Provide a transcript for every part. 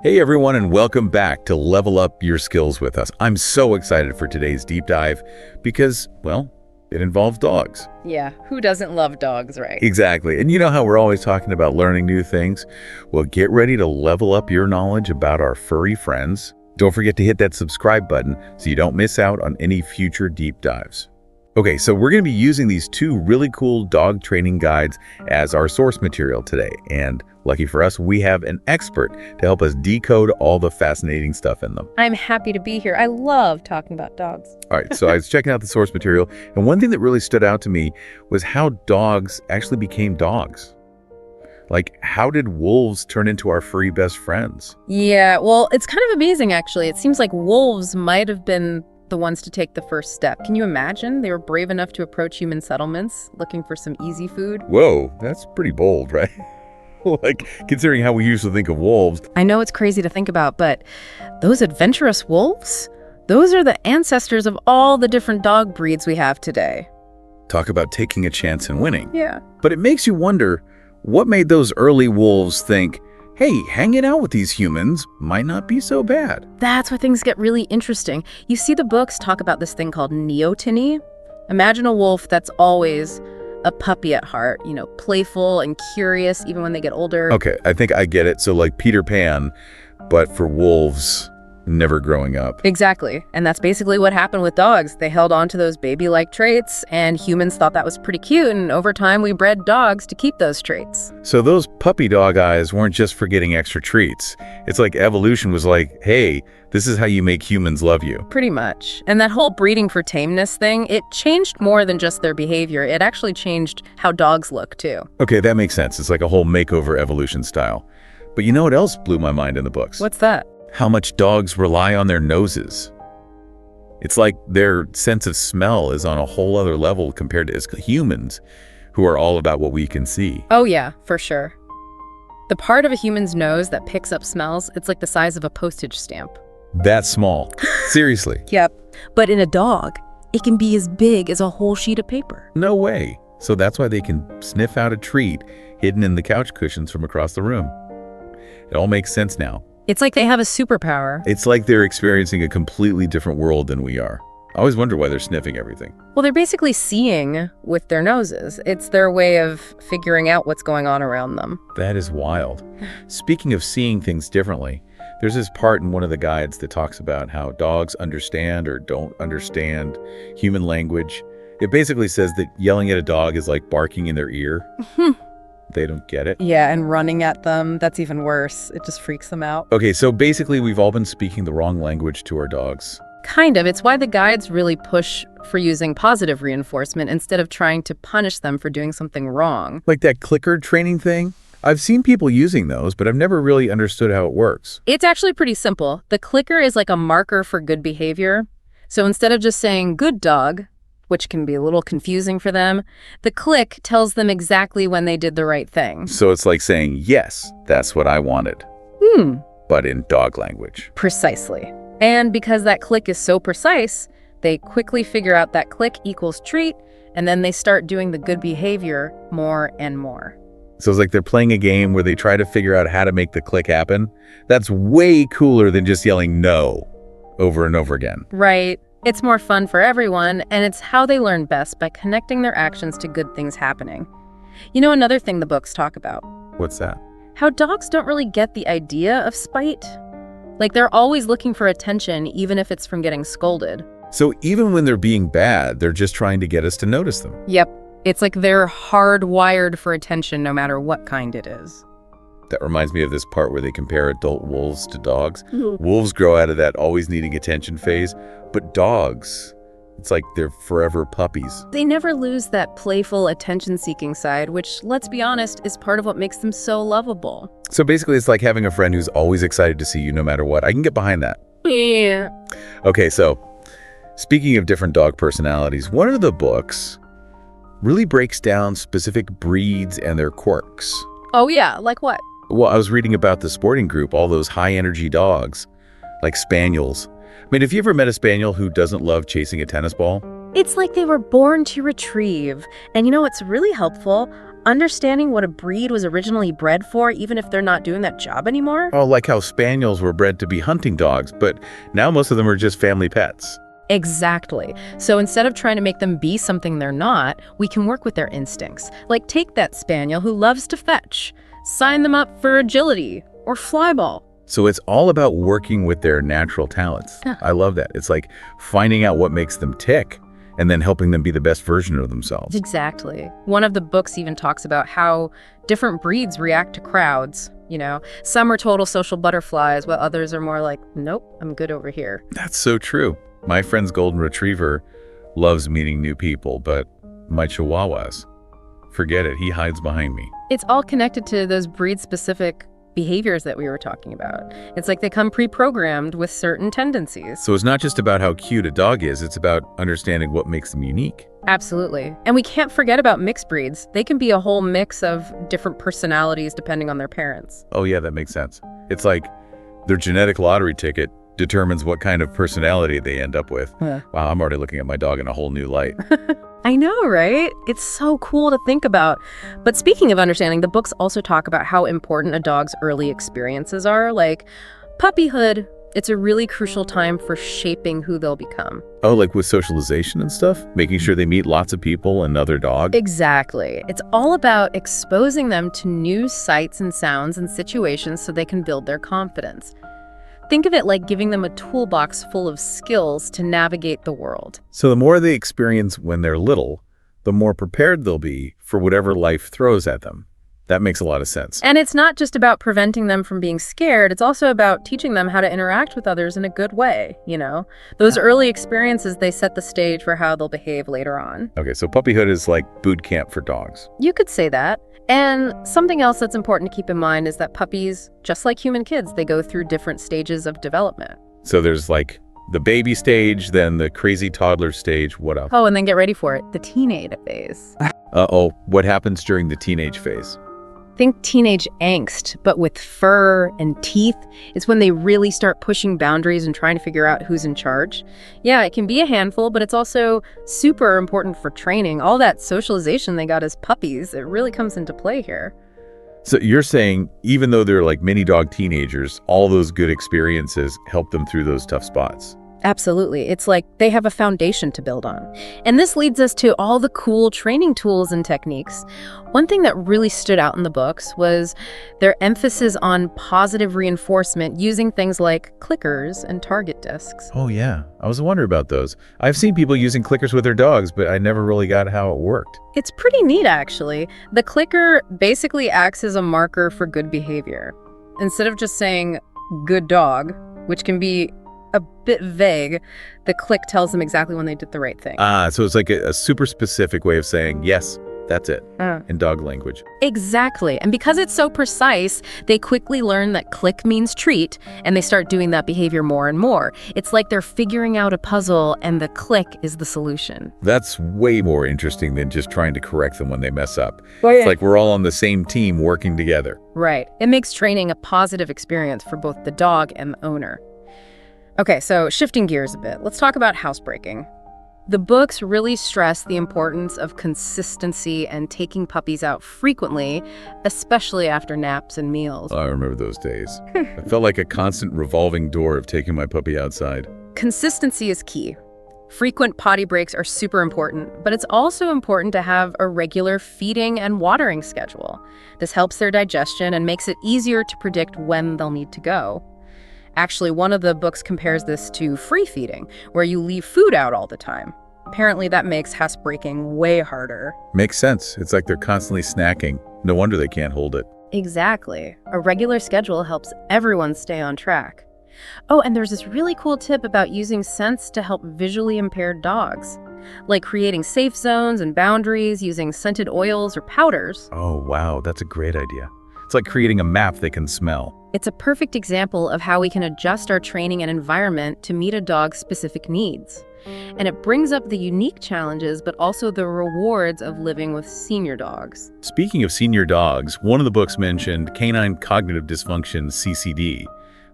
Hey everyone, and welcome back to Level Up Your Skills with us. I'm so excited for today's deep dive because, well, it involves dogs. Yeah, who doesn't love dogs, right? Exactly. And you know how we're always talking about learning new things? Well, get ready to level up your knowledge about our furry friends. Don't forget to hit that subscribe button so you don't miss out on any future deep dives. Okay, so we're going to be using these two really cool dog training guides as our source material today. And lucky for us, we have an expert to help us decode all the fascinating stuff in them. I'm happy to be here. I love talking about dogs. All right, so I was checking out the source material, and one thing that really stood out to me was how dogs actually became dogs. Like, how did wolves turn into our furry best friends? Yeah, well, it's kind of amazing, actually. It seems like wolves might have been the ones to take the first step. Can you imagine? They were brave enough to approach human settlements looking for some easy food. Whoa, that's pretty bold, right? Like, considering how we usually think of wolves. I know it's crazy to think about, but those adventurous wolves? Those are the ancestors of all the different dog breeds we have today. Talk about taking a chance and winning. Yeah. But it makes you wonder, what made those early wolves think, hey, hanging out with these humans might not be so bad? That's where things get really interesting. You see the books talk about this thing called neoteny. Imagine a wolf that's always a puppy at heart, playful and curious even when they get older. Okay, I think I get it. So like Peter Pan, but for wolves never growing up. Exactly. And that's basically what happened with dogs. They held on to those baby-like traits, and humans thought that was pretty cute, and over time we bred dogs to keep those traits. So those puppy dog eyes weren't just for getting extra treats. It's like evolution was like, hey, this is how you make humans love you. Pretty much. And that whole breeding for tameness thing, it changed more than just their behavior. It actually changed how dogs look, too. Okay, that makes sense. It's like a whole makeover evolution style. But you know what else blew my mind in the books? What's that? How much dogs rely on their noses. It's like their sense of smell is on a whole other level compared to us humans, who are all about what we can see. Oh yeah, for sure. The part of a human's nose that picks up smells, it's like the size of a postage stamp. That small. Seriously. Yep. But in a dog, it can be as big as a whole sheet of paper. No way. So that's why they can sniff out a treat hidden in the couch cushions from across the room. It all makes sense now. It's like they have a superpower. It's like they're experiencing a completely different world than we are. I always wonder why they're sniffing everything. Well, they're basically seeing with their noses. It's their way of figuring out what's going on around them. That is wild. Speaking of seeing things differently, there's this part in one of the guides that talks about how dogs understand or don't understand human language. It basically says that yelling at a dog is like barking in their ear. They don't get it. Yeah, and running at them, that's even worse. It just freaks them out. Okay, so basically we've all been speaking the wrong language to our dogs. Kind of. It's why the guides really push for using positive reinforcement instead of trying to punish them for doing something wrong. Like that clicker training thing? I've seen people using those, but I've never really understood how it works. It's actually pretty simple. The clicker is like a marker for good behavior. So instead of just saying good dog, which can be a little confusing for them, the click tells them exactly when they did the right thing. So it's like saying, yes, that's what I wanted. But in dog language. Precisely. And because that click is so precise, they quickly figure out that click equals treat, and then they start doing the good behavior more and more. So it's like they're playing a game where they try to figure out how to make the click happen. That's way cooler than just yelling no over and over again. Right. It's more fun for everyone, and it's how they learn best, by connecting their actions to good things happening. You know, another thing the books talk about? What's that? How dogs don't really get the idea of spite. Like, they're always looking for attention, even if it's from getting scolded. So even when they're being bad, they're just trying to get us to notice them. Yep. It's like they're hardwired for attention no matter what kind it is. That reminds me of this part where they compare adult wolves to dogs. Wolves grow out of that always needing attention phase, but dogs, it's like they're forever puppies. They never lose that playful, attention-seeking side, which, let's be honest, is part of what makes them so lovable. So basically it's like having a friend who's always excited to see you no matter what. I can get behind that. Yeah. Okay, so speaking of different dog personalities, one of the books really breaks down specific breeds and their quirks. Oh yeah, like what? Well, I was reading about the sporting group, all those high-energy dogs, like spaniels. I mean, have you ever met a spaniel who doesn't love chasing a tennis ball? It's like they were born to retrieve. And you know what's really helpful? understanding what a breed was originally bred for, even if they're not doing that job anymore. Oh, like how spaniels were bred to be hunting dogs, but now most of them are just family pets. Exactly. So instead of trying to make them be something they're not, we can work with their instincts. Like take that spaniel who loves to fetch, sign them up for agility or flyball. So it's all about working with their natural talents. Yeah. I love that. It's like finding out what makes them tick and then helping them be the best version of themselves. Exactly. One of the books even talks about how different breeds react to crowds. Some are total social butterflies, while others are more like, nope, I'm good over here. That's so true. My friend's golden retriever loves meeting new people, but my chihuahuas, forget it, he hides behind me. It's all connected to those breed-specific behaviors that we were talking about. It's like they come pre-programmed with certain tendencies. So it's not just about how cute a dog is, it's about understanding what makes them unique. Absolutely. And we can't forget about mixed breeds. They can be a whole mix of different personalities depending on their parents. Oh yeah, that makes sense. It's like their genetic lottery ticket determines what kind of personality they end up with. Huh. Wow, I'm already looking at my dog in a whole new light. I know, right? It's so cool to think about. But speaking of understanding, the books also talk about how important a dog's early experiences are, like puppyhood. It's a really crucial time for shaping who they'll become. Oh, like with socialization and stuff? Making sure they meet lots of people and other dogs? Exactly. It's all about exposing them to new sights and sounds and situations so they can build their confidence. Think of it like giving them a toolbox full of skills to navigate the world. So the more they experience when they're little, the more prepared they'll be for whatever life throws at them. That makes a lot of sense. And it's not just about preventing them from being scared, it's also about teaching them how to interact with others in a good way, Those early experiences, they set the stage for how they'll behave later on. Okay, so puppyhood is like boot camp for dogs. You could say that. And something else that's important to keep in mind is that puppies, just like human kids, they go through different stages of development. So there's like the baby stage, then the crazy toddler stage, what else? Oh, and then get ready for it, the teenage phase. Uh-oh, what happens during the teenage phase? Think teenage angst, but with fur and teeth. It's when they really start pushing boundaries and trying to figure out who's in charge. Yeah, it can be a handful, but it's also super important for training. All that socialization they got as puppies, it really comes into play here. So you're saying even though they're like mini dog teenagers, all those good experiences help them through those tough spots? Absolutely. It's like they have a foundation to build on. And this leads us to all the cool training tools and techniques. One thing that really stood out in the books was their emphasis on positive reinforcement using things like clickers and target discs. Oh yeah, I was wondering about those. I've seen people using clickers with their dogs, but I never really got how it worked. It's pretty neat, actually. The clicker basically acts as a marker for good behavior. Instead of just saying, good dog, which can be a bit vague, the click tells them exactly when they did the right thing. So it's like a super specific way of saying, yes, that's it, in dog language. Exactly. And because it's so precise, they quickly learn that click means treat, and they start doing that behavior more and more. It's like they're figuring out a puzzle, and the click is the solution. That's way more interesting than just trying to correct them when they mess up. Well, yeah. It's like we're all on the same team working together. Right. It makes training a positive experience for both the dog and the owner. Okay, so shifting gears a bit, let's talk about housebreaking. The books really stress the importance of consistency and taking puppies out frequently, especially after naps and meals. I remember those days. It felt like a constant revolving door of taking my puppy outside. Consistency is key. Frequent potty breaks are super important, but it's also important to have a regular feeding and watering schedule. This helps their digestion and makes it easier to predict when they'll need to go. Actually, one of the books compares this to free feeding, where you leave food out all the time. Apparently, that makes housebreaking way harder. Makes sense. It's like they're constantly snacking. No wonder they can't hold it. Exactly. A regular schedule helps everyone stay on track. Oh, and there's this really cool tip about using scents to help visually impaired dogs, like creating safe zones and boundaries using scented oils or powders. Oh, wow. That's a great idea. It's like creating a map they can smell. It's a perfect example of how we can adjust our training and environment to meet a dog's specific needs. And it brings up the unique challenges, but also the rewards of living with senior dogs. Speaking of senior dogs, one of the books mentioned canine cognitive dysfunction, CCD,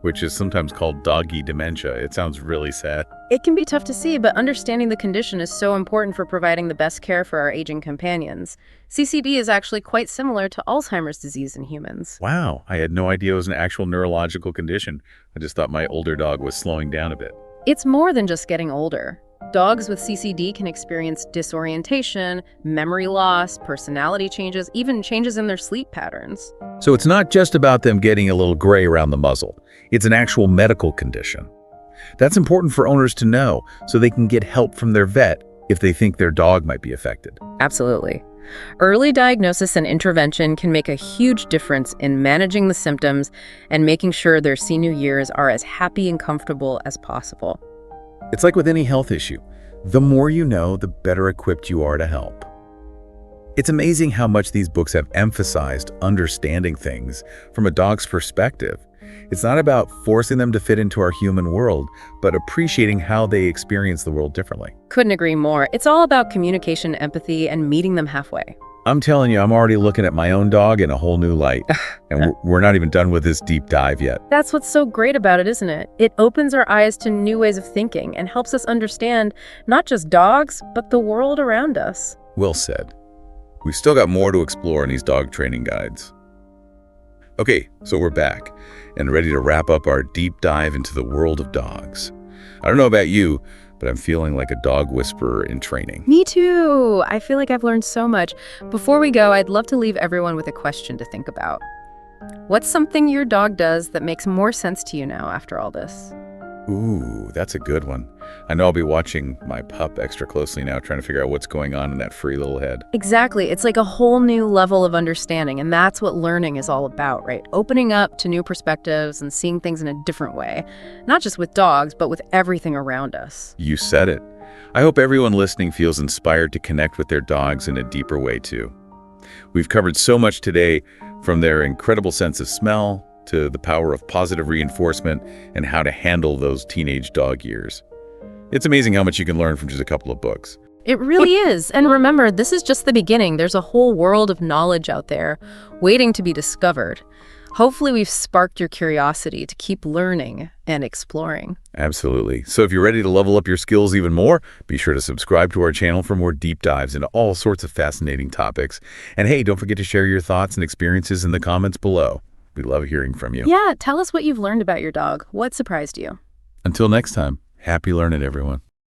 which is sometimes called doggy dementia. It sounds really sad. It can be tough to see, but understanding the condition is so important for providing the best care for our aging companions. CCD is actually quite similar to Alzheimer's disease in humans. Wow, I had no idea it was an actual neurological condition. I just thought my older dog was slowing down a bit. It's more than just getting older. Dogs with CCD can experience disorientation, memory loss, personality changes, even changes in their sleep patterns. So it's not just about them getting a little gray around the muzzle. It's an actual medical condition. That's important for owners to know so they can get help from their vet if they think their dog might be affected. Absolutely. Early diagnosis and intervention can make a huge difference in managing the symptoms and making sure their senior years are as happy and comfortable as possible. It's like with any health issue. The more you know, the better equipped you are to help. It's amazing how much these books have emphasized understanding things from a dog's perspective. It's not about forcing them to fit into our human world, but appreciating how they experience the world differently. Couldn't agree more. It's all about communication, empathy, and meeting them halfway. I'm telling you, I'm already looking at my own dog in a whole new light. And we're not even done with this deep dive yet. That's what's so great about it, isn't it? It opens our eyes to new ways of thinking and helps us understand not just dogs, but the world around us. Well said. We've still got more to explore in these dog training guides. Okay, so we're back and ready to wrap up our deep dive into the world of dogs. I don't know about you, but I'm feeling like a dog whisperer in training. Me too. I feel like I've learned so much. Before we go, I'd love to leave everyone with a question to think about. What's something your dog does that makes more sense to you now after all this? Ooh, that's a good one. I know I'll be watching my pup extra closely now, trying to figure out what's going on in that free little head. Exactly. It's like a whole new level of understanding, and that's what learning is all about, right? Opening up to new perspectives and seeing things in a different way. Not just with dogs, but with everything around us. You said it. I hope everyone listening feels inspired to connect with their dogs in a deeper way, too. We've covered so much today, from their incredible sense of smell to the power of positive reinforcement and how to handle those teenage dog years. It's amazing how much you can learn from just a couple of books. It really is. And remember, this is just the beginning. There's a whole world of knowledge out there waiting to be discovered. Hopefully we've sparked your curiosity to keep learning and exploring. Absolutely. So if you're ready to level up your skills even more, be sure to subscribe to our channel for more deep dives into all sorts of fascinating topics. And hey, don't forget to share your thoughts and experiences in the comments below. We love hearing from you. Yeah, tell us what you've learned about your dog. What surprised you? Until next time, happy learning, everyone.